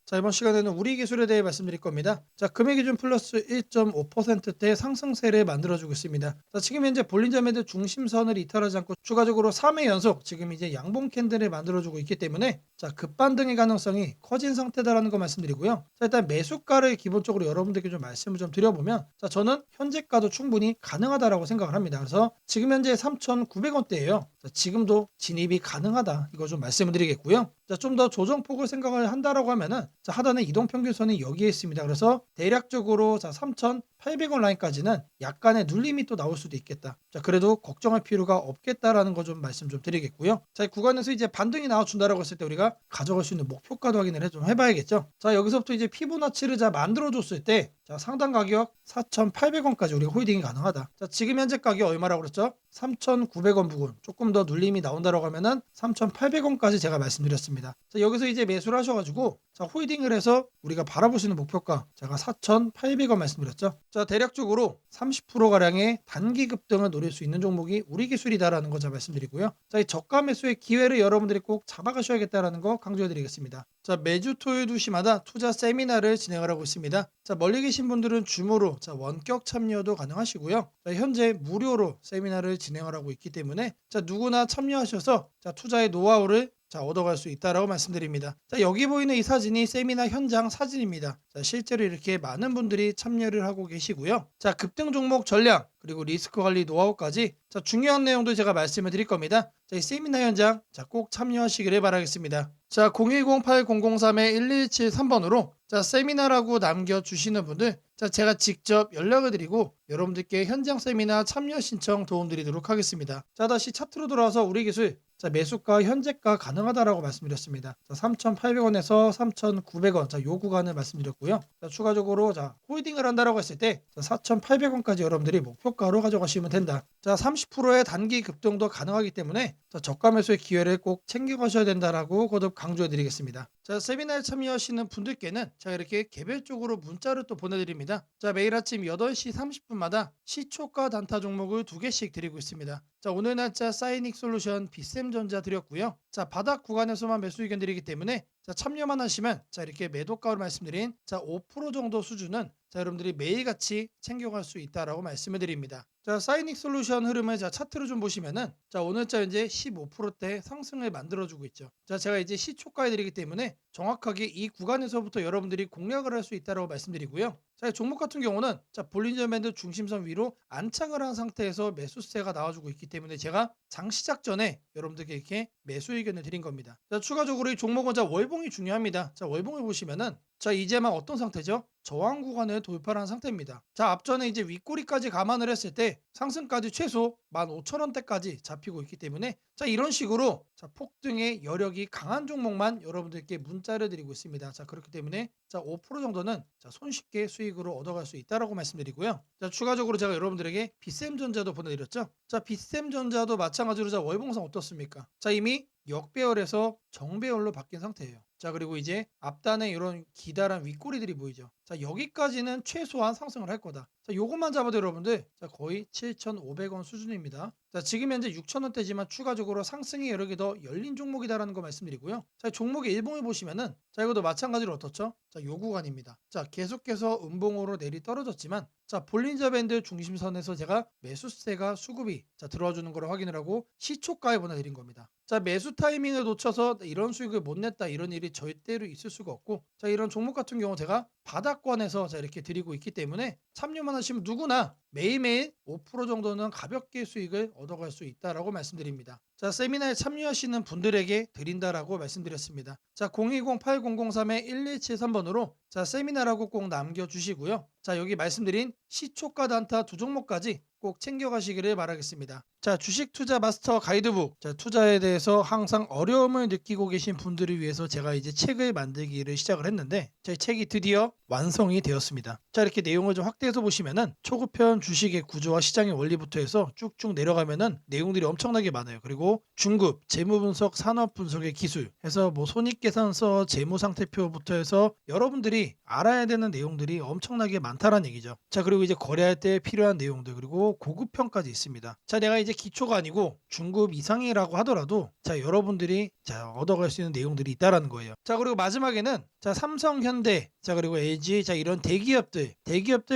자, 이번 시간에는 우리 기술에 대해 말씀드릴 겁니다. 자, 금액 기준 플러스 1.5%대 상승세를 만들어주고 있습니다. 자, 지금 현재 볼린저 밴드 중심선을 이탈하지 않고 추가적으로 3회 연속 지금 이제 양봉 캔들을 만들어주고 있기 때문에 자, 급반등의 가능성이 커진 상태다라는 거 말씀드리고요. 자, 일단 매수가를 기본적으로 여러분들께 좀 말씀을 좀 드려보면 자, 저는 현재가도 충분히 가능하다라고 생각을 합니다. 그래서 지금 현재 3,900원대예요. 자, 지금도 진입이 가능하다. 이거 좀 말씀을 드리겠고요. 자, 좀 더 조정폭을 생각을 한다라고 하면은 자, 하단에 이동평균선이 여기에 있습니다. 그래서 대략적으로 자, 3,800원 라인까지는 약간의 눌림이 또 나올 수도 있겠다. 자, 그래도 걱정할 필요가 없겠다라는 거 좀 말씀 좀 드리겠고요. 자, 이 구간에서 이제 반등이 나와준다라고 했을 때 우리가 가져갈 수 있는 목표가도 확인을 좀 해봐야겠죠. 자, 여기서부터 이제 피보나치를 자 만들어줬을 때 자, 상단 가격 4,800원까지 우리가 홀딩이 가능하다. 자, 지금 현재 가격 얼마라고 그랬죠? 3,900원 부근. 조금 더 눌림이 나온다라고 하면은 3,800원까지 제가 말씀드렸습니다. 자, 여기서 이제 매수를 하셔가지고 자, 홀딩을 해서 우리가 바라볼 수 있는 목표가 제가 4,800원 말씀드렸죠. 자, 대략적으로 30%가량의 단기 급등을 노릴 수 있는 종목이 우리 기술이다라는 거 제가 말씀드리고요. 자, 이 저가 매수의 기회를 여러분들이 꼭 잡아가셔야겠다라는 거 강조해드리겠습니다. 자, 매주 토요일 2시마다 투자 세미나를 진행을 하고 있습니다. 자, 멀리 계신 분들은 줌으로 자, 원격 참여도 가능하시고요. 자, 현재 무료로 세미나를 진행을 하고 있기 때문에 자, 누구나 참여하셔서 자, 투자의 노하우를 자, 얻어갈 수 있다라고 말씀드립니다. 자, 여기 보이는 이 사진이 세미나 현장 사진입니다. 자, 실제로 이렇게 많은 분들이 참여를 하고 계시고요. 자, 급등 종목 전략 그리고 리스크 관리 노하우까지 자, 중요한 내용도 제가 말씀을 드릴 겁니다. 자, 이 세미나 현장 자, 꼭 참여하시기를 바라겠습니다. 자, 010-8003-1173번으로 자, 세미나라고 남겨주시는 분들 자, 제가 직접 연락을 드리고 여러분들께 현장 세미나 참여 신청 도움드리도록 하겠습니다. 자, 다시 차트로 돌아와서 우리 기술 자, 매수가 현재가 가능하다라고 말씀드렸습니다. 자, 3,800원에서 3,900원 자, 요 구간을 말씀드렸고요. 자, 추가적으로 자, 홀딩을 한다라고 했을 때 4,800원까지 여러분들이 목표가로 가져가시면 된다. 자, 30%의 단기 급등도 가능하기 때문에 자, 저가 매수의 기회를 꼭 챙겨가셔야 된다라고 거듭 강조해 드리겠습니다. 자, 세미나에 참여하시는 분들께는 자, 이렇게 개별적으로 문자를 또 보내드립니다. 자, 매일 아침 8시 30분마다 시초가 단타 종목을 2개씩 드리고 있습니다. 자, 오늘 날짜 사이닉 솔루션 비쌤전자 드렸고요. 자, 바닥 구간에서만 매수 의견 드리기 때문에 자, 참여만 하시면 자, 이렇게 매도가로 말씀드린 자, 5% 정도 수준은 자, 여러분들이 매일같이 챙겨갈 수 있다라고 말씀을 드립니다. 자, 사이닉 솔루션 흐름을 자, 차트로 좀 보시면은 자, 오늘자 현재 15%대 상승을 만들어주고 있죠. 자, 제가 이제 시초가에 드리기 때문에 정확하게 이 구간에서부터 여러분들이 공략을 할 수 있다라고 말씀드리고요. 자, 이 종목 같은 경우는 자, 볼린저 밴드 중심선 위로 안착을 한 상태에서 매수세가 나와주고 있기 때문에 제가 장 시작 전에 여러분들께 이렇게 매수 의견을 드린 겁니다. 자, 추가적으로 이 종목은 자, 월봉이 중요합니다. 자, 월봉을 보시면은 자, 이제만 어떤 상태죠? 저항 구간을 돌파한 상태입니다. 자, 앞전에 이제 윗꼬리까지 감안을 했을 때 상승까지 최소 15,000원대까지 잡히고 있기 때문에 자, 이런 식으로 자, 폭등의 여력이 강한 종목만 여러분들께 문자를 드리고 있습니다. 자, 그렇기 때문에 자, 5% 정도는 자, 손쉽게 수익으로 얻어갈 수 있다라고 말씀드리고요. 자, 추가적으로 제가 여러분들에게 비쌤전자도 보내드렸죠. 자, 비쌤전자도 마찬가지로 자, 월봉상 어떻습니까? 자, 이미 역배열에서 정배열로 바뀐 상태예요. 자, 그리고 이제 앞단에 이런 기다란 윗꼬리들이 보이죠. 자, 여기까지는 최소한 상승을 할 거다. 자, 요것만 잡아도 여러분들 자, 거의 7,500원 수준입니다. 자, 지금 현재 6,000원대지만 추가적으로 상승의 여력이 더 열린 종목이다라는 거 말씀드리고요. 자, 종목의 일봉을 보시면은 자, 이것도 마찬가지로 어떻죠? 자, 요 구간입니다. 자, 계속해서 음봉으로 내리 떨어졌지만 자, 볼린저 밴드 중심선에서 제가 매수세가 수급이 자, 들어와주는 걸 확인을 하고 시초가에 보내드린 겁니다. 자, 매수 타이밍을 놓쳐서 이런 수익을 못 냈다 이런 일이 절대로 있을 수가 없고 자, 이런 종목 같은 경우 제가 바닥권에서 자, 이렇게 드리고 있기 때문에 참여만 하시면 누구나 매일매일 5% 정도는 가볍게 수익을 얻어갈 수 있다라고 말씀드립니다. 자, 세미나에 참여하시는 분들에게 드린다라고 말씀드렸습니다. 자, 010-8003-1173번으로 자, 세미나라고 꼭 남겨주시고요. 자, 여기 말씀드린 시초가 단타 두 종목까지 꼭 챙겨가시기를 바라겠습니다. 자, 주식 투자 마스터 가이드북. 자, 투자에 대해서 항상 어려움을 느끼고 계신 분들을 위해서 제가 이제 책을 만들기를 시작을 했는데 제 책이 드디어 완성이 되었습니다. 자, 이렇게 내용을 좀 확대해서 보시면은 초급편 주식의 구조와 시장의 원리부터 해서 쭉쭉 내려가면은 내용들이 엄청나게 많아요. 그리고 중급 재무 분석, 산업 분석의 기술 해서 뭐 손익계산서, 재무 상태표부터 해서 여러분들이 알아야 되는 내용들이 엄청나게 많다라는 얘기죠. 자, 그리고 이제 거래할 때 필요한 내용들 그리고 고급편까지 있습니다. 자, 내가 이제 기초가 아니고 중급 이상이라고 하더라도 자, 여러분들이 자, 얻어갈 수 있는 내용들이 있다라는 거예요. 자, 그리고 마지막에는 자, 삼성, 현대, 자, 그리고 LG, 자, 이런 대기업들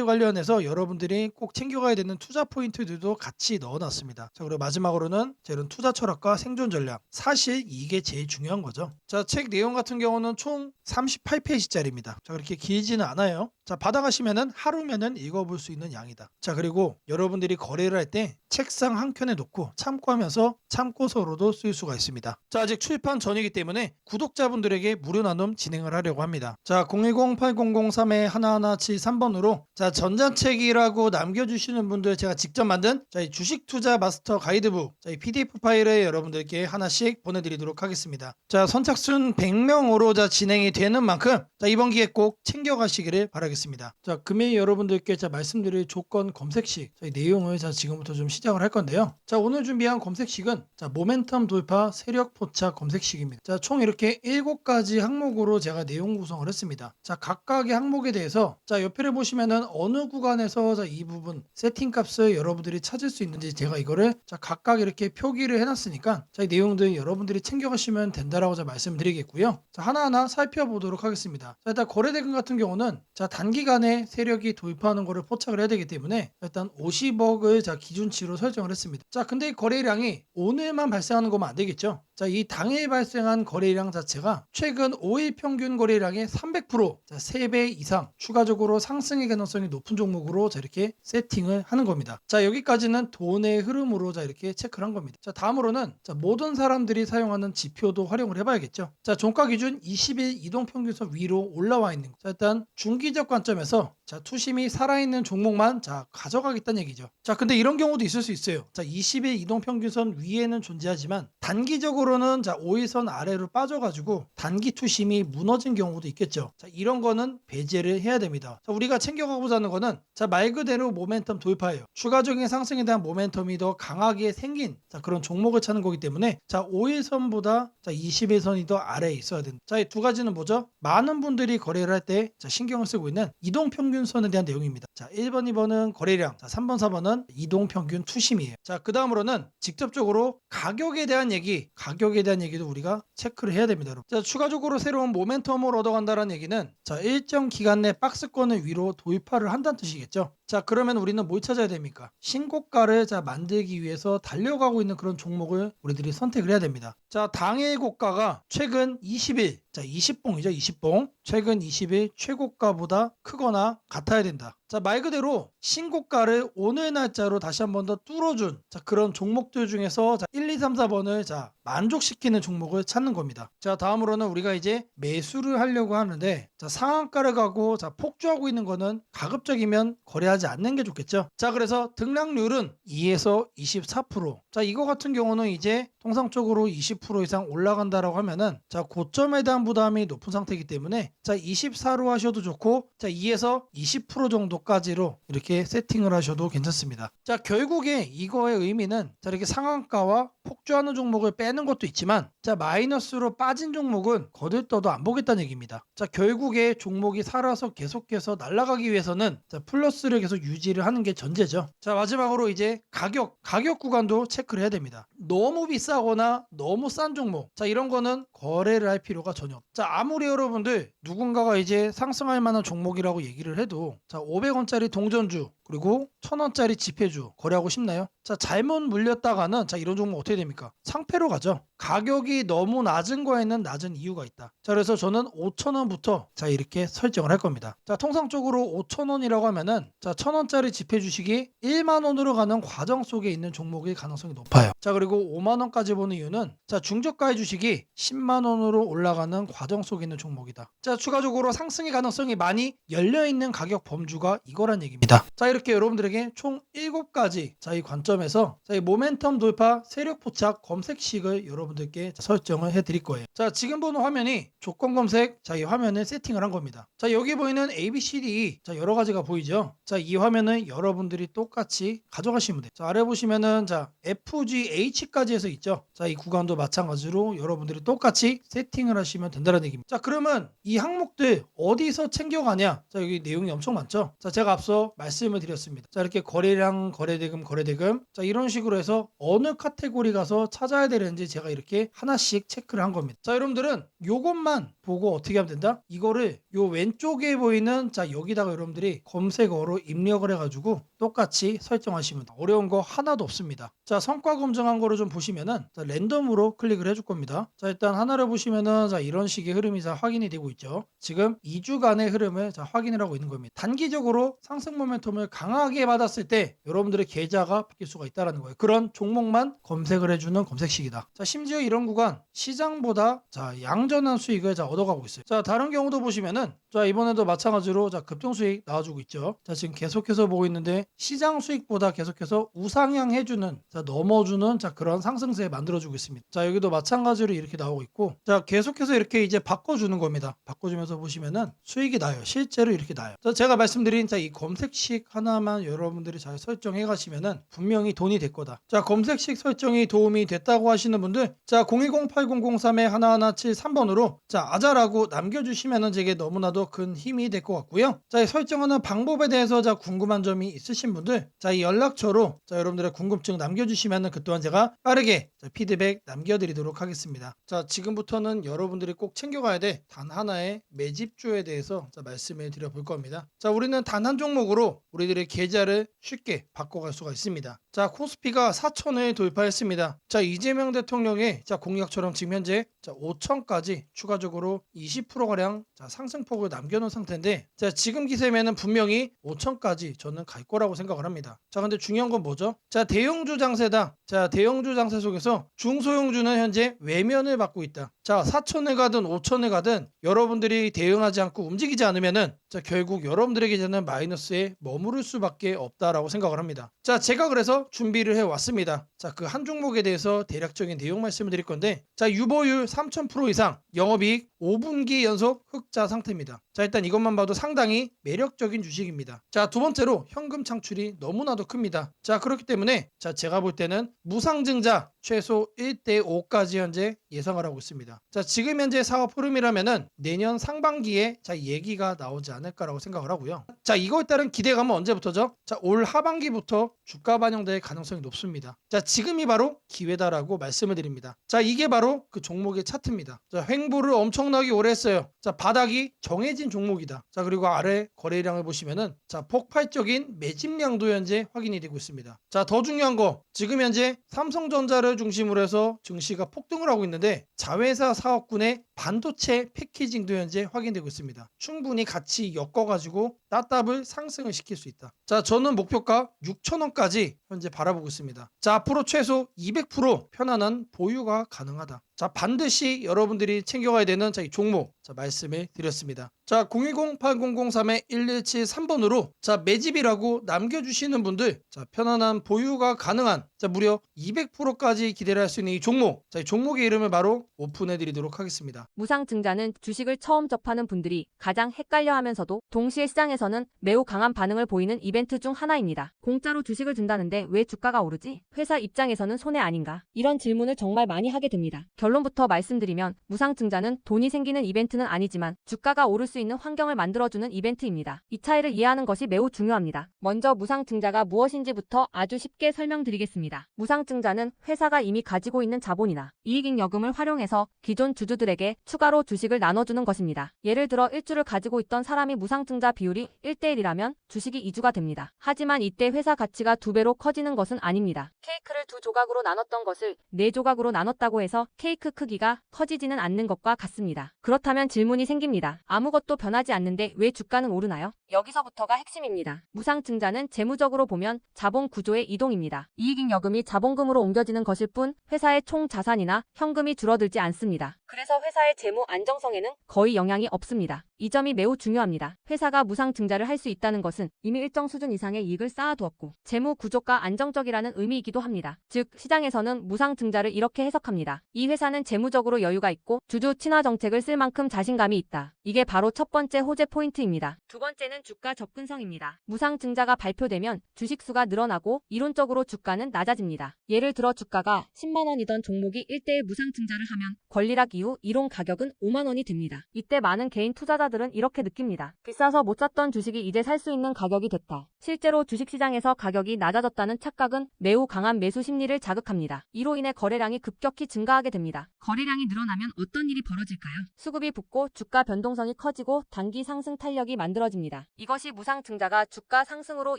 관련해서 여러분들이 꼭 챙겨가야 되는 투자 포인트들도 같이 넣어놨습니다. 자, 그리고 마지막으로는 자, 이런 투자 철학과 생존 전략. 사실 이게 제일 중요한 거죠. 자, 책 내용 같은 경우는 총 38페이지짜리입니다. 자, 그렇게 길지는 않아요. 자, 받아가시면은 하루면은 읽어볼 수 있는 양이다. 자, 그리고 여러분들이 거래를 할 때 책상 한 켠에 놓고 참고하면서 참고서로도 쓸 수가 있습니다. 자, 아직 출판 전이기 때문에 구독자분들에게 무료 나눔 진행을 하려고 합니다. 자, 010-8003-1173번으로 자, 전자책이라고 남겨주시는 분들 제가 직접 만든 자, 이 주식 투자 마스터 가이드북 자, 이 PDF 파일을 여러분들께 하나씩 보내드리도록 하겠습니다. 자, 선착순 100명으로 자, 진행이 되는 만큼 자, 이번 기회 꼭 챙겨가시기를 바라겠습니다. 자, 금일 여러분들께 자, 말씀드릴 조건 검색식 자, 이 내용을 자, 지금부터 좀 시작을 할 건데요. 자, 오늘 준비한 검색식은 자, 모멘텀 돌파 세력 포착 검색식입니다. 자, 총 이렇게 7가지 항목으로 제가 내용 구성을 했습니다. 자, 각각의 항목에 대해서 자, 옆에 보시면은 어느 구간에서 자, 이 부분 세팅 값을 여러분들이 찾을 수 있는지 제가 이거를 자, 각각 이렇게 표기를 해놨으니까 자, 이 내용들 여러분들이 챙겨가시면 된다라고 자, 말씀드리겠고요. 자, 하나하나 살펴보도록 하겠습니다. 자, 일단 거래대금 같은 경우는 자, 단기간에 세력이 돌파하는 거를 포착을 해야 되기 때문에 일단 50억을 자, 기준치로 설정을 했습니다. 자, 근데 이 거래량이 오늘만 발생하는 거면 안 되겠죠. 자, 이 당일 발생한 거래량 자체가 최근 5일 평균 거래량의 300% 자, 3배 이상 추가적으로 상승의 가능성이 높은 종목으로 자, 이렇게 세팅을 하는 겁니다. 자, 여기까지는 돈의 흐름으로 자, 이렇게 체크를 한 겁니다. 자, 다음으로는 자, 모든 사람들이 사용하는 지표도 활용을 해봐야겠죠. 자, 종가 기준 20일 이동 평균선 위로 올라와 있는 거. 자, 일단 중기적 관점에서 자, 투심이 살아있는 종목만 자, 가져가겠다는 얘기죠. 자, 근데 이런 경우도 있을 수 있어요. 자, 20일 이동 평균선 위에는 존재하지만 단기적으로는 자, 5일선 아래로 빠져가지고 단기 투심이 무너진 경우도 있겠죠. 자, 이런 거는 배제를 해야 됩니다. 자, 우리가 챙겨가고자 하는 거는 자, 말 그대로 모멘텀 돌파예요. 추가적인 상승에 대한 모멘텀이 더 강하게 생긴 자, 그런 종목을 찾는 거기 때문에 자, 5일선보다 자, 20일선이 더 아래에 있어야 된다. 자, 이 두 가지는 뭐죠? 많은 분들이 거래를 할 때 신경을 쓰고 있는 이동평균선에 대한 내용입니다. 자, 1번, 2번은 거래량, 자, 3번, 4번은 이동평균 투심이에요. 자, 그 다음으로는 직접적으로 가격에 대한 얘기도 우리가 체크를 해야 됩니다. 여러분. 자, 추가적으로 새로운 모멘텀을 얻어간다는 얘기는 자, 일정 기간 내 박스권을 위로 돌파를 한다는 뜻이겠죠. 자, 그러면 우리는 뭘 찾아야 됩니까? 신고가를 자, 만들기 위해서 달려가고 있는 그런 종목을 우리들이 선택을 해야 됩니다. 자, 당일 고가가 최근 20일, 자, 20봉이죠, 20봉. 최근 20일 최고가보다 크거나 같아야 된다. 자, 말 그대로 신고가를 오늘 날짜로 다시 한 번 더 뚫어준 자, 그런 종목들 중에서 자, 1, 2, 3, 4번을 자, 만족시키는 종목을 찾는 겁니다. 자, 다음으로는 우리가 이제 매수를 하려고 하는데 자, 상한가를 가고 자, 폭주하고 있는 거는 가급적이면 거래하지 않는 게 좋겠죠. 자, 그래서 등락률은 2에서 24%. 자, 이거 같은 경우는 이제 통상적으로 20% 이상 올라간다라고 하면은 자, 고점에 대한 부담이 높은 상태이기 때문에 자, 24로 하셔도 좋고 자, 2에서 20% 정도까지로 이렇게 세팅을 하셔도 괜찮습니다. 자, 결국에 이거의 의미는 자, 이렇게 상한가와 폭주하는 종목을 빼는 것도 있지만 자, 마이너스로 빠진 종목은 거들떠도 안 보겠다는 얘기입니다. 자, 결국에 종목이 살아서 계속해서 날아가기 위해서는 자, 플러스를 계속 유지를 하는 게 전제죠. 자, 마지막으로 이제 가격 구간도 체크를 해야 됩니다. 너무 비싸거나 너무 싼 종목 자, 이런 거는 거래를 할 필요가 전혀 없죠. 자, 아무리 여러분들 누군가가 이제 상승할 만한 종목이라고 얘기를 해도 자, 500원짜리 동전주 그리고 1000원짜리 지폐주 거래하고 싶나요? 자, 잘못 물렸다가는 자, 이런 종목 어떻게 됩니까? 상패로 가죠. 가격이 너무 낮은 거에는 낮은 이유가 있다. 자, 그래서 저는 5,000원부터 자, 이렇게 설정을 할 겁니다. 자, 통상적으로 5,000원이라고 하면은 자, 1000원짜리 지폐 주식이 1만 원으로 가는 과정 속에 있는 종목일 가능성이 높아요. 자, 그리고 5만 원까지 보는 이유는 자, 중저가의 주식이 10만 3만 원으로 올라가는 과정 속에 있는 종목이다. 자, 추가적으로 상승의 가능성이 많이 열려있는 가격 범주가 이거란 얘기입니다. 자, 이렇게 여러분들에게 총 7가지 이 관점에서 이 모멘텀 돌파 세력 포착 검색식을 여러분들께 설정을 해드릴 거예요. 자, 지금 보는 화면이 조건 검색, 이 화면을 세팅을 한 겁니다. 자, 여기 보이는 ABCD 여러 가지가 보이죠. 자, 이 화면은 여러분들이 똑같이 가져가시면 돼요. 자, 아래 보시면은 FGH까지 해서 있죠. 자, 이 구간도 마찬가지로 여러분들이 똑같이 세팅을 하시면 된다는 얘기입니다. 자, 그러면 이 항목들 어디서 챙겨가냐? 자, 여기 내용이 엄청 많죠. 자, 제가 앞서 말씀을 드렸습니다. 자, 이렇게 거래량, 거래대금, 자, 이런 식으로 해서 어느 카테고리 가서 찾아야 되는지 제가 이렇게 하나씩 체크를 한 겁니다. 자, 여러분들은 요것만 보고 어떻게 하면 된다? 이거를 요 왼쪽에 보이는 여기다가 여러분들이 검색어로 입력을 해가지고 똑같이 설정하시면 돼요. 어려운 거 하나도 없습니다. 자, 성과 검증한 거를 좀 보시면은 랜덤으로 클릭을 해줄 겁니다. 자, 일단 하나를 보시면은 이런 식의 흐름이 확인이 되고 있죠. 지금 2주간의 흐름을 확인을 하고 있는 겁니다. 단기적으로 상승 모멘텀을 강하게 받았을 때 여러분들의 계좌가 바뀔 수가 있다는 거예요. 그런 종목만 검색을 해주는 검색식이다. 자, 심지어 이런 구간 시장보다 양전한 수익을 얻어가고 있어요. 자, 다른 경우도 보시면은 이번에도 마찬가지로 급등 수익 나와주고 있죠. 자, 지금 계속해서 보고 있는데 시장 수익보다 계속해서 우상향 해주는 넘어주는 그런 상승세 만들어주고 있습니다. 자, 여기도 마찬가지로 이렇게 나오고 있고, 자, 계속해서 이렇게 이제 바꿔주는 겁니다. 바꿔주면서 보시면은 수익이 나요. 실제로 이렇게 나요. 자, 제가 말씀드린 이 검색식 하나만 여러분들이 잘 설정해 가시면은 분명히 돈이 될 거다. 자, 검색식 설정이 도움이 됐다고 하시는 분들, 자, 010-8003-1173번으로 아자라고 남겨주시면은 제게 너무나도 큰 힘이 될 것 같고요. 자, 이 설정하는 방법에 대해서 궁금한 점이 있으신 분들, 이 연락처로 여러분들의 궁금증 남겨주시면은 그 또한 제가 빠르게 피드백 남겨드리도록 하겠습니다. 자, 지금부터는 여러분들이 꼭 챙겨가야 돼 단 하나의 매집주에 대해서 말씀을 드려볼 겁니다. 자, 우리는 단 한 종목으로 우리들의 계좌를 쉽게 바꿔갈 수가 있습니다. 자, 코스피가 4천을 돌파했습니다. 자, 이재명 대통령의 공약처럼 지금 현재 5천까지 추가적으로 20%가량 상승폭을 남겨놓은 상태인데, 자, 지금 기세면은 분명히 5천까지 저는 갈 거라고 생각을 합니다. 자, 근데 중요한 건 뭐죠? 자, 대형주 장세다. 자, 대형주 장세 속에서 중소형주는 현재 외면을 받고 있다. 자, 4천을 가든 5천을 가든 여러분들이 대응하지 않고 움직이지 않으면은 결국 여러분들의 계좌는 마이너스에 머무를 수밖에 없다라고 생각을 합니다. 자, 제가 그래서 준비를 해왔습니다. 자, 그 한 종목에 대해서 대략적인 내용 말씀을 드릴 건데, 자, 유보율 3000% 이상, 영업이익 5분기 연속 흑자 상태입니다. 자, 일단 이것만 봐도 상당히 매력적인 주식입니다. 자, 두 번째로 현금 창출이 너무나도 큽니다. 자, 그렇기 때문에 제가 볼 때는 무상증자 최소 1대5까지 현재 예상을 하고 있습니다. 자, 지금 현재 사업 흐름이라면은 내년 상반기에 얘기가 나오지 않을까라고 생각을 하고요. 자, 이거에 따른 기대감은 언제부터죠? 자, 올 하반기부터 주가 반영될 가능성이 높습니다. 자, 지금이 바로 기회다라고 말씀을 드립니다. 자, 이게 바로 그 종목의 차트입니다. 자, 횡보를 엄청나게 오래 했어요. 자, 바닥이 정해진 종목이다. 자, 그리고 아래 거래량을 보시면은 폭발적인 매집량도 현재 확인이 되고 있습니다. 자, 더 중요한 거, 지금 현재 삼성전자를 중심으로 해서 증시가 폭등을 하고 있는데 자회사 사업군의 반도체 패키징도 현재 확인되고 있습니다. 충분히 같이 엮어가지고 따따블 상승을 시킬 수 있다. 자, 저는 목표가 6,000원까지 현재 바라보고 있습니다. 자, 앞으로 최소 200% 편안한 보유가 가능하다. 자, 반드시 여러분들이 챙겨가야 되는 이 종목 말씀을 드렸습니다. 자, 010-8003-1173번으로 매집이라고 남겨주시는 분들, 편안한 보유가 가능한 무려 200%까지 기대를 할 수 있는 이 종목, 이 종목의 이름을 바로 오픈해 드리도록 하겠습니다. 무상증자는 주식을 처음 접하는 분들이 가장 헷갈려하면서도 동시에 시장에서는 매우 강한 반응을 보이는 이벤트 중 하나입니다. 공짜로 주식을 준다는데 왜 주가가 오르지? 회사 입장에서는 손해 아닌가? 이런 질문을 정말 많이 하게 됩니다. 결론부터 말씀드리면 무상증자는 돈이 생기는 이벤트는 아니지만 주가가 오를 수 있는 환경을 만들어주는 이벤트입니다. 이 차이를 이해하는 것이 매우 중요합니다. 먼저 무상증자가 무엇인지부터 아주 쉽게 설명드리겠습니다. 무상증자는 회사가 이미 가지고 있는 자본이나 이익잉여금을 활용해서 기존 주주들에게 추가로 주식을 나눠주는 것입니다. 예를 들어 1주를 가지고 있던 사람이 무상증자 비율이 1대1이라면 주식이 2주가 됩니다. 하지만 이때 회사 가치가 2배로 커지는 것은 아닙니다. 케이크를 2조각으로 나눴던 것을 4조각으로 나눴다고 해서 케이크 스파이크 크기가 커지지는 않는 것과 같습니다. 그렇다면 질문이 생깁니다. 아무것도 변하지 않는데 왜 주가는 오르나요? 여기서부터가 핵심입니다. 무상증자는 재무적으로 보면 자본 구조의 이동입니다. 이익잉여금이 자본금으로 옮겨지는 것일 뿐 회사의 총 자산이나 현금이 줄어들지 않습니다. 그래서 회사의 재무 안정성에는 거의 영향이 없습니다. 이 점이 매우 중요합니다. 회사가 무상증자를 할 수 있다는 것은 이미 일정 수준 이상의 이익을 쌓아두었고 재무 구조가 안정적이라는 의미이기도 합니다. 즉 시장에서는 무상증자를 이렇게 해석합니다. 이 회사는 재무적으로 여유가 있고 주주 친화 정책을 쓸 만큼 자신감이 있다. 이게 바로 첫 번째 호재 포인트입니다. 두 번째는 주가 접근성입니다. 무상증자가 발표되면 주식수가 늘어나고 이론적으로 주가는 낮아집니다. 예를 들어 주가가 10만 원이던 종목이 1대에 무상증자를 하면 권리락 이후 이론 가격은 5만 원이 됩니다. 이때 많은 개인 투자자들은 이렇게 느낍니다. 비싸서 못 샀던 주식이 이제 살 수 있는 가격이 됐다. 실제로 주식시장에서 가격이 낮아졌다는 착각은 매우 강한 매수 심리를 자극합니다. 이로 인해 거래량이 급격히 증가하게 됩니다. 거래량이 늘어나면 어떤 일이 벌어질까요? 수급이 붙고 주가 변동성이 커지고 단기 상승 탄력이 만들어집니다. 이것이 무상증자가 주가 상승으로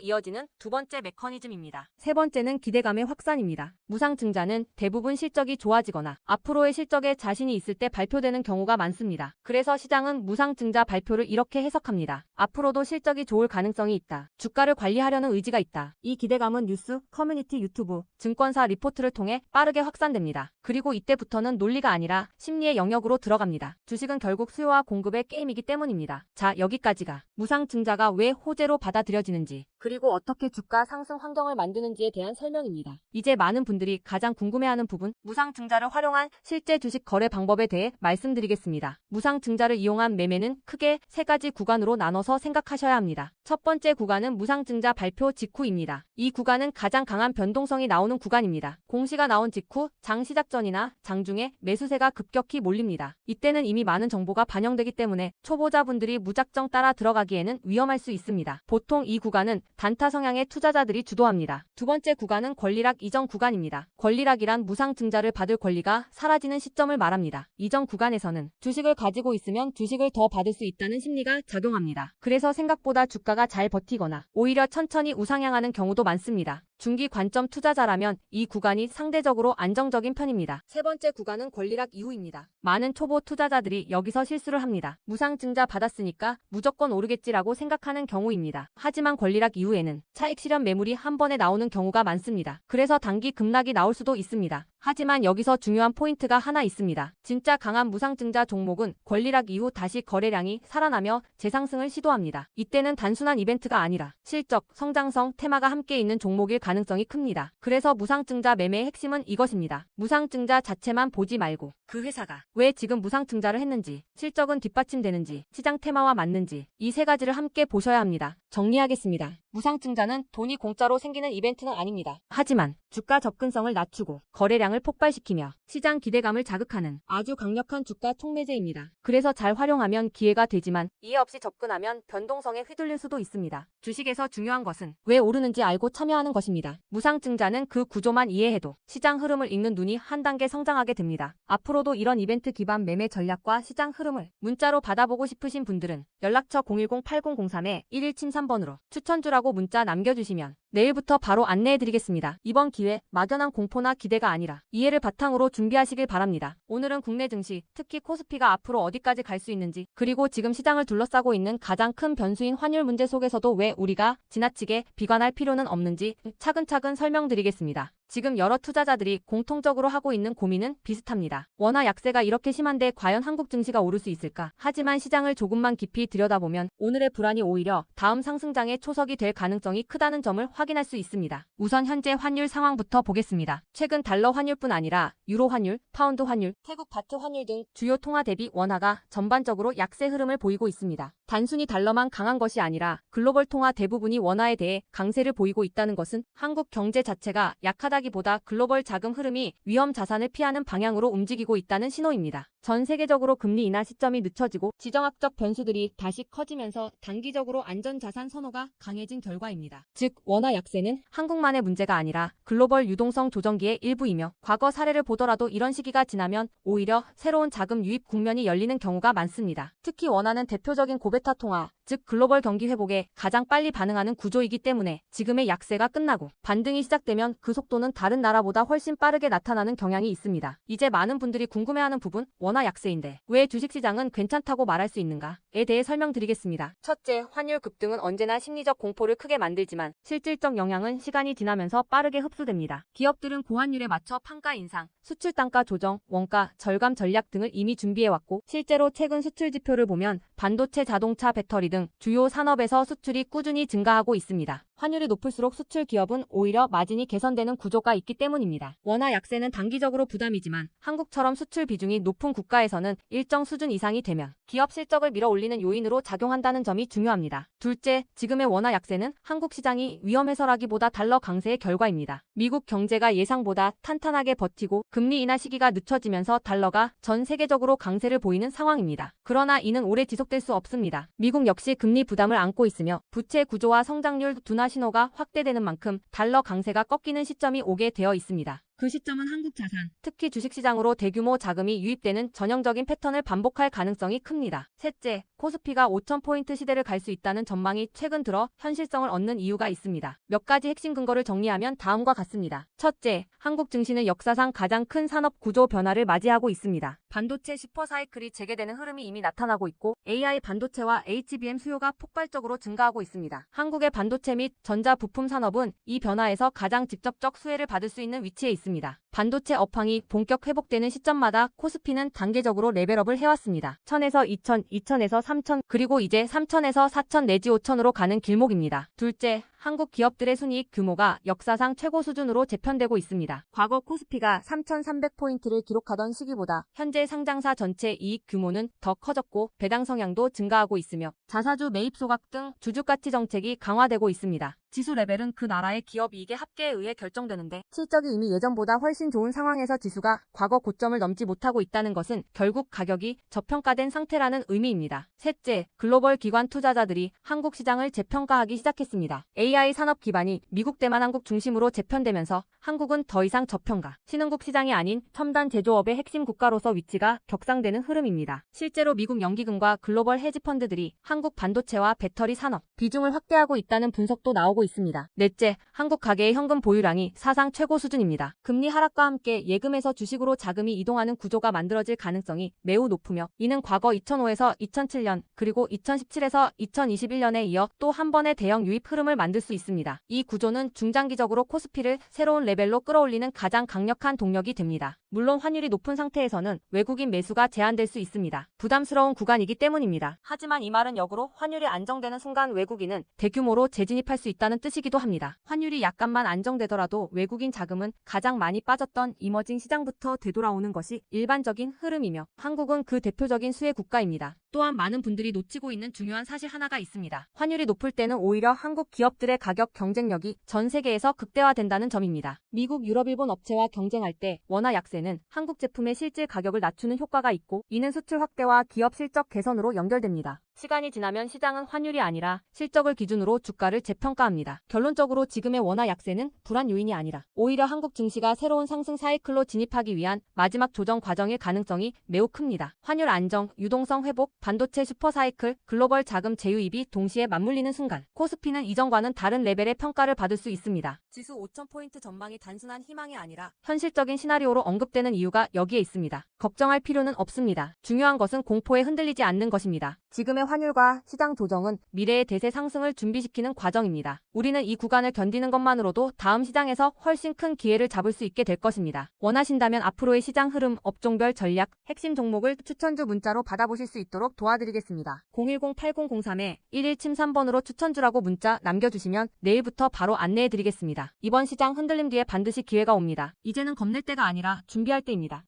이어지는 두 번째 메커니즘입니다. 세 번째는 기대감의 확산입니다. 무상증자는 대부분 실적이 좋아지거나 앞으로의 실적에 자신이 있을 때 발표되는 경우가 많습니다. 그래서 시장은 무상증자 발표를 이렇게 해석합니다. 앞으로도 실적이 좋을 가능성이 있다. 주가를 관리하려는 의지가 있다. 이 기대감은 뉴스, 커뮤니티, 유튜브, 증권사 리포트를 통해 빠르게 확산됩니다. 그리고 이때부터는 논리가 아니라 심리의 영역으로 들어갑니다. 주식은 결국 수요와 공급의 게임이기 때문입니다. 자, 여기까지가 무상증자가 왜 호재로 받아들여지는지 그리고 어떻게 주가 상승 환경을 만드는지에 대한 설명입니다. 이제 많은 분들이 가장 궁금해하는 부분, 무상증자를 활용한 실제 주식 거래 방법에 대해 말씀드리겠습니다. 무상증자를 이용한 매매는 크게 세 가지 구간으로 나눠서 생각하셔야 합니다. 첫 번째 구간은 무상증자 발표 직후입니다. 이 구간은 가장 강한 변동성이 나오는 구간입니다. 공시가 나온 직후 장 시작 전이나 장중에 매수세가 급격히 몰립니다. 이때는 이미 많은 정보가 반영되기 때문에 초보자분들이 무작정 따라 들어가기에는 위험할 수 있습니다. 보통 이 구간은 단타 성향의 투자자들이 주도합니다. 두 번째 구간은 권리락 이전 구간입니다. 권리락이란 무상증자를 받을 권리가 사라지는 시점을 말합니다. 이전 구간에서는 주식을 가지고 있으면 주식을 더 받을 수 있다는 심리가 작용합니다. 그래서 생각보다 주가가 잘 버티거나 오히려 천천히 우상향하는 경우도 많습니다. 중기 관점 투자자라면 이 구간이 상대적으로 안정적인 편입니다. 세 번째 구간은 권리락 이후입니다. 많은 초보 투자자들이 여기서 실수를 합니다. 무상증자 받았으니까 무조건 오르겠지라고 생각하는 경우입니다. 하지만 권리락 이후에는 차익 실현 매물이 한 번에 나오는 경우가 많습니다. 그래서 단기 급락이 나올 수도 있습니다. 하지만 여기서 중요한 포인트가 하나 있습니다. 진짜 강한 무상증자 종목은 권리락 이후 다시 거래량이 살아나며 재상승을 시도합니다. 이때는 단순한 이벤트가 아니라 실적, 성장성, 테마가 함께 있는 종목일 가능성이 큽니다. 그래서 무상증자 매매의 핵심은 이것입니다. 무상증자 자체만 보지 말고 그 회사가 왜 지금 무상증자를 했는지, 실적은 뒷받침되는지, 시장 테마와 맞는지 이 세 가지를 함께 보셔야 합니다. 정리하겠습니다. 무상증자는 돈이 공짜로 생기는 이벤트는 아닙니다. 하지만 주가 접근성을 낮추고 거래량을 폭발시키며 시장 기대감을 자극하는 아주 강력한 주가 촉매제입니다. 그래서 잘 활용하면 기회가 되지만 이해 없이 접근하면 변동성에 휘둘릴 수도 있습니다. 주식에서 중요한 것은 왜 오르는지 알고 참여하는 것입니다. 무상증자는 그 구조만 이해해도 시장 흐름을 읽는 눈이 한 단계 성장하게 됩니다. 앞으로도 이런 이벤트 기반 매매 전략과 시장 흐름을 문자로 받아보고 싶으신 분들은 연락처 010-8003-1173번으로 추천주라고 문자 남겨주시면 내일부터 바로 안내해드리겠습니다. 이번 기회 막연한 공포나 기대가 아니라 이해를 바탕으로 준비하시길 바랍니다. 오늘은 국내 증시, 특히 코스피가 앞으로 어디까지 갈 수 있는지, 그리고 지금 시장을 둘러싸고 있는 가장 큰 변수인 환율 문제 속에서도 왜 우리가 지나치게 비관할 필요는 없는지 차근차근 설명드리겠습니다. 지금 여러 투자자들이 공통적으로 하고 있는 고민은 비슷합니다. 원화 약세가 이렇게 심한데 과연 한국 증시가 오를 수 있을까? 하지만 시장을 조금만 깊이 들여다보면 오늘의 불안이 오히려 다음 상승장의 초석이 될 가능성이 크다는 점을 확인할 수 있습니다. 우선 현재 환율 상황부터 보겠습니다. 최근 달러 환율뿐 아니라 유로 환율, 파운드 환율, 태국 바트 환율 등 주요 통화 대비 원화가 전반적으로 약세 흐름을 보이고 있습니다. 단순히 달러만 강한 것이 아니라 글로벌 통화 대부분이 원화에 대해 강세를 보이고 있다는 것은 한국 경제 자체가 약하다기보다 글로벌 자금 흐름이 위험 자산을 피하는 방향으로 움직이고 있다는 신호입니다. 전 세계적으로 금리 인하 시점이 늦춰지고 지정학적 변수들이 다시 커지면서 단기적으로 안전자산 선호가 강해진 결과입니다. 즉 원화 약세는 한국만의 문제가 아니라 글로벌 유동성 조정기의 일부이며 과거 사례를 보더라도 이런 시기가 지나면 오히려 새로운 자금 유입 국면이 열리는 경우가 많습니다. 특히 원화는 대표적인 고베타 통화, 즉 글로벌 경기 회복에 가장 빨리 반응하는 구조이기 때문에 지금의 약세가 끝나고 반등이 시작되면 그 속도는 시장은 다른 나라보다 훨씬 빠르게 나타나는 경향이 있습니다. 이제 많은 분들이 궁금해하는 부분, 원화 약세인데 왜 주식시장은 괜찮다고 말할 수 있는가에 대해 설명드리겠습니다. 첫째, 환율 급등은 언제나 심리적 공포를 크게 만들지만 실질적 영향은 시간이 지나면서 빠르게 흡수됩니다. 기업들은 고환율에 맞춰 판가 인상, 수출 단가 조정, 원가 절감 전략 등을 이미 준비해왔고 실제로 최근 수출 지표를 보면 반도체, 자동차, 배터리 등 주요 산업에서 수출이 꾸준히 증가하고 있습니다. 환율이 높을수록 수출 기업은 오히려 마진이 개선되는 구조가 있기 때문입니다. 원화 약세는 단기적으로 부담이지만 한국처럼 수출 비중이 높은 국가에서는 일정 수준 이상이 되면 기업 실적을 밀어올리는 요인으로 작용한다는 점이 중요합니다. 둘째, 지금의 원화 약세는 한국 시장이 위험해서라기보다 달러 강세의 결과입니다. 미국 경제가 예상보다 탄탄하게 버티고 금리 인하 시기가 늦춰지면서 달러가 전 세계적으로 강세를 보이는 상황입니다. 그러나 이는 오래 지속될 수 없습니다. 미국 역시 금리 부담을 안고 있으며 부채 구조와 성장률 둔화 신호가 확대되는 만큼 달러 강세가 꺾이는 시점이 오게 되어 있습니다. 그 시점은 한국 자산, 특히 주식시장으로 대규모 자금이 유입되는 전형적인 패턴을 반복할 가능성이 큽니다. 셋째, 코스피가 5,000포인트 시대를 갈 수 있다는 전망이 최근 들어 현실성을 얻는 이유가 있습니다. 몇 가지 핵심 근거를 정리하면 다음과 같습니다. 첫째, 한국 증시는 역사상 가장 큰 산업 구조 변화를 맞이하고 있습니다. 반도체 슈퍼사이클이 재개되는 흐름이 이미 나타나고 있고 AI 반도체와 HBM 수요가 폭발적으로 증가하고 있습니다. 한국의 반도체 및 전자 부품 산업은 이 변화에서 가장 직접적 수혜를 받을 수 있는 위치에 있습니다. 반도체 업황이 본격 회복되는 시점마다 코스피는 단계적으로 레벨업을 해왔습니다. 1000에서 2000, 2000에서 3000, 그리고 이제 3000에서 4000 내지 5000으로 가는 길목입니다. 둘째, 한국 기업들의 순이익 규모가 역사상 최고 수준으로 재편되고 있습니다. 과거 코스피가 3,300포인트를 기록하던 시기보다 현재 상장사 전체 이익 규모는 더 커졌고 배당 성향도 증가하고 있으며 자사주 매입 소각 등 주주가치 정책이 강화되고 있습니다. 지수 레벨은 그 나라의 기업 이익의 합계에 의해 결정되는데 실적이 이미 예전보다 훨씬 좋은 상황에서 지수가 과거 고점을 넘지 못하고 있다는 것은 결국 가격이 저평가된 상태라는 의미입니다. 셋째, 글로벌 기관 투자자들이 한국 시장을 재평가하기 시작했습니다. AI 산업 기반이 미국 대만 한국 중심으로 재편되면서 한국은 더 이상 저평가, 신흥국 시장이 아닌 첨단 제조업의 핵심 국가로서 위치가 격상되는 흐름입니다. 실제로 미국 연기금과 글로벌 헤지펀드들이 한국 반도체와 배터리 산업 비중을 확대하고 있다는 분석도 나오고 있습니다. 넷째, 한국 가계의 현금 보유량이 사상 최고 수준입니다. 금리 하락과 함께 예금에서 주식으로 자금이 이동하는 구조가 만들어질 가능성이 매우 높으며 이는 과거 2005에서 2007년 그리고 2017에서 2021년에 이어 또 한 번의 대형 유입 흐름을 만들 수 있습니다. 이 구조는 중장기적으로 코스피를 새로운 레벨로 끌어올리는 가장 강력한 동력이 됩니다. 물론 환율이 높은 상태에서는 외국인 매수가 제한될 수 있습니다. 부담스러운 구간이기 때문입니다. 하지만 이 말은 역으로 환율이 안정되는 순간 외국인은 대규모로 재진입할 수 있다는 뜻이기도 합니다. 환율이 약간만 안정되더라도 외국인 자금은 가장 많이 빠졌던 이머징 시장부터 되돌아오는 것이 일반적인 흐름이며 한국은 그 대표적인 수혜 국가입니다. 또한 많은 분들이 놓치고 있는 중요한 사실 하나가 있습니다. 환율이 높을 때는 오히려 한국 기업들의 가격 경쟁력이 전 세계에서 극대화된다는 점입니다. 미국, 유럽, 일본 업체와 경쟁할 때 원화 약세는 한국 제품의 실질 가격을 낮추는 효과가 있고 이는 수출 확대와 기업 실적 개선으로 연결됩니다. 시간이 지나면 시장은 환율이 아니라 실적을 기준으로 주가를 재평가합니다. 결론적으로 지금의 원화 약세는 불안 요인이 아니라 오히려 한국 증시가 새로운 상승 사이클로 진입하기 위한 마지막 조정 과정일 가능성이 매우 큽니다. 환율 안정, 유동성 회복, 반도체 슈퍼사이클, 글로벌 자금 재유입이 동시에 맞물리는 순간 코스피는 이전과는 다른 레벨의 평가를 받을 수 있습니다. 지수 5,000포인트 전망이 단순한 희망이 아니라 현실적인 시나리오로 언급되는 이유가 여기에 있습니다. 걱정할 필요는 없습니다. 중요한 것은 공포에 흔들리지 않는 것입니다. 지금의 환율과 시장 조정은 미래의 대세 상승을 준비시키는 과정입니다. 우리는 이 구간을 견디는 것만으로도 다음 시장에서 훨씬 큰 기회를 잡을 수 있게 될 것입니다. 원하신다면 앞으로의 시장 흐름, 업종별 전략, 핵심 종목을 추천주 문자로 받아보실 수 있도록 도와드리겠습니다. 010-8003-1173번으로 추천주라고 문자 남겨주시면 내일부터 바로 안내해드리겠습니다. 이번 시장 흔들림 뒤에 반드시 기회가 옵니다. 이제는 겁낼 때가 아니라 준비할 때입니다.